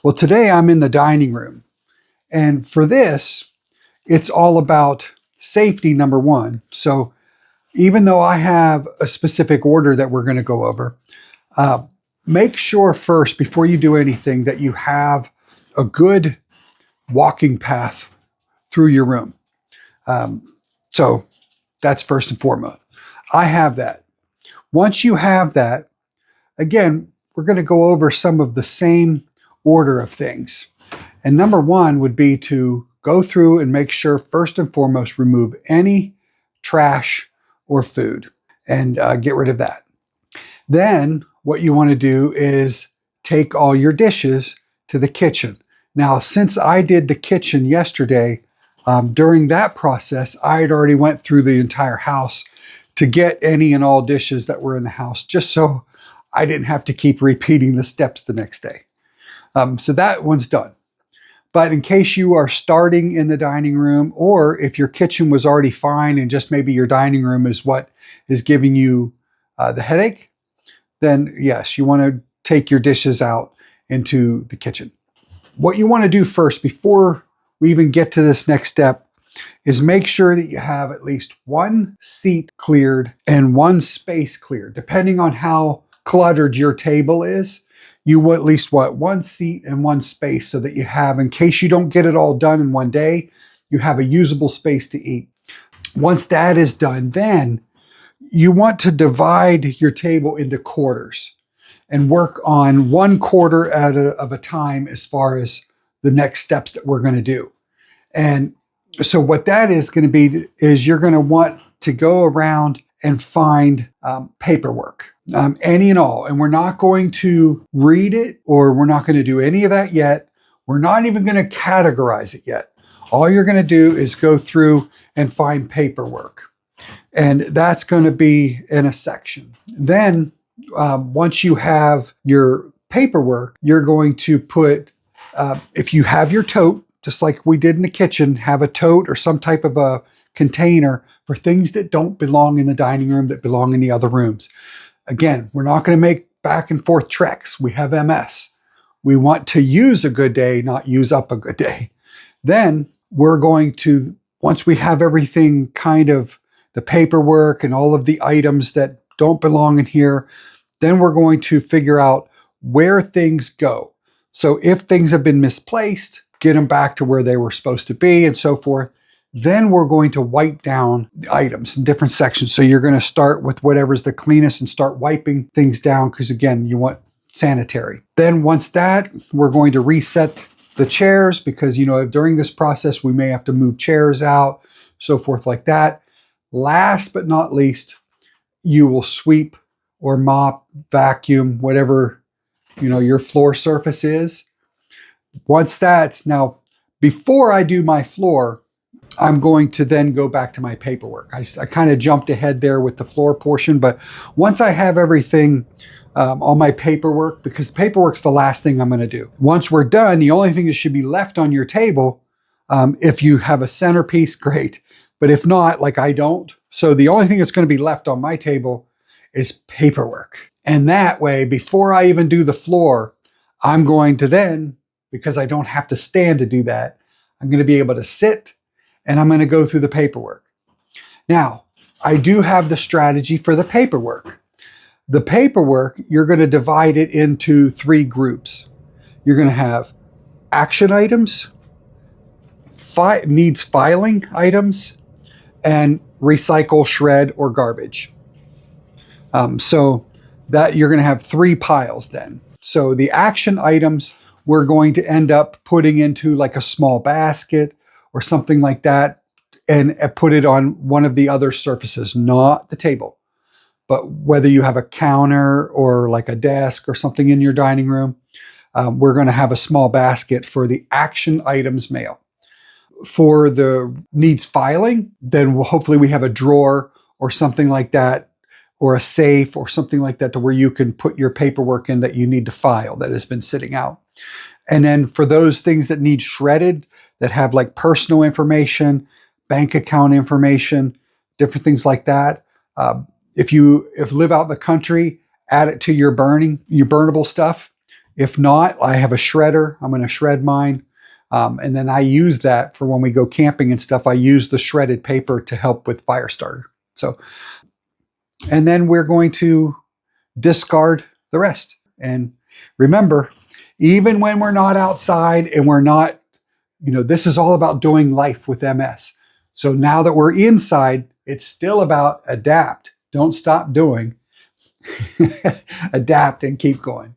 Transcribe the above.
Well, today I'm in the dining room. And for this, it's all about safety, number one. So even though I have a specific order that we're going to go over, uh, make sure first, before you do anything, that you have a good walking path through your room. So that's first and foremost. I have that. Once you have that, again, we're going to go over some of the same order of things. And number one would be to go through and make sure, first and foremost, remove any trash or food and get rid of that. Then what you want to do is take all your dishes to the kitchen. Now, since I did the kitchen yesterday, during that process, I had already went through the entire house to get any and all dishes that were in the house, just so I didn't have to keep repeating the steps the next day. So that one's done. But in case you are starting in the dining room, or if your kitchen was already fine and just maybe your dining room is what is giving you the headache, then yes, you want to take your dishes out into the kitchen. What you want to do first, before we even get to this next step, is make sure that you have at least one seat cleared and one space cleared. Depending on how cluttered your table is, you will at least want one seat and one space so that you have, in case you don't get it all done in one day, you have a usable space to eat. Once that is done, then you want to divide your table into quarters and work on one quarter of a time as far as the next steps that we're going to do. And so what that is going to be is you're going to want to go around and find paperwork, any and all. And we're not going to read it, or we're not going to do any of that yet. We're not even going to categorize it yet. All you're going to do is go through and find paperwork. And that's going to be in a section. Then once you have your paperwork, you're going to put, if you have your tote, just like we did in the kitchen, have a tote or some type of a container for things that don't belong in the dining room, that belong in the other rooms. Again, we're not going to make back and forth treks. We have MS. We want to use a good day, not use up a good day. Then we're going to, once we have everything kind of the paperwork and all of the items that don't belong in here, then we're going to figure out where things go. So if things have been misplaced, get them back to where they were supposed to be and so forth. Then we're going to wipe down the items in different sections. So you're going to start with whatever's the cleanest and start wiping things down because, again, you want sanitary. Then once that, we're going to reset the chairs because, during this process, we may have to move chairs out, so forth like that. Last but not least, you will sweep or mop, vacuum, whatever, your floor surface is. Once that, now, before I do my floor, I'm going to then go back to my paperwork. I kind of jumped ahead there with the floor portion, but once I have everything on my paperwork, because paperwork's the last thing I'm going to do. Once we're done, the only thing that should be left on your table, if you have a centerpiece, great. But if not, like I don't. So the only thing that's going to be left on my table is paperwork. And that way, before I even do the floor, I'm going to then, because I don't have to stand to do that, I'm going to be able to sit and I'm going to go through the paperwork. Now, I do have the strategy for the paperwork. The paperwork, you're going to divide it into 3 groups. You're going to have action items, needs filing items, and recycle, shred, or garbage. So that you're going to have 3 piles then. So the action items, we're going to end up putting into like a small basket or something like that and put it on one of the other surfaces, not the table. But whether you have a counter or like a desk or something in your dining room, we're going to have a small basket for the action items mail. For the needs filing, then hopefully we have a drawer or something like that, or a safe or something like that, to where you can put your paperwork in that you need to file that has been sitting out. And then for those things that need shredded, that have like personal information, bank account information, different things like that. If you live out in the country, add it to your burnable stuff. If not, I have a shredder. I'm going to shred mine. And then I use that for when we go camping and stuff. I use the shredded paper to help with fire starter. So, and then we're going to discard the rest. And remember, even when we're not outside and we're not, this is all about doing life with MS. So now that we're inside, it's still about adapt. Don't stop doing. Adapt and keep going.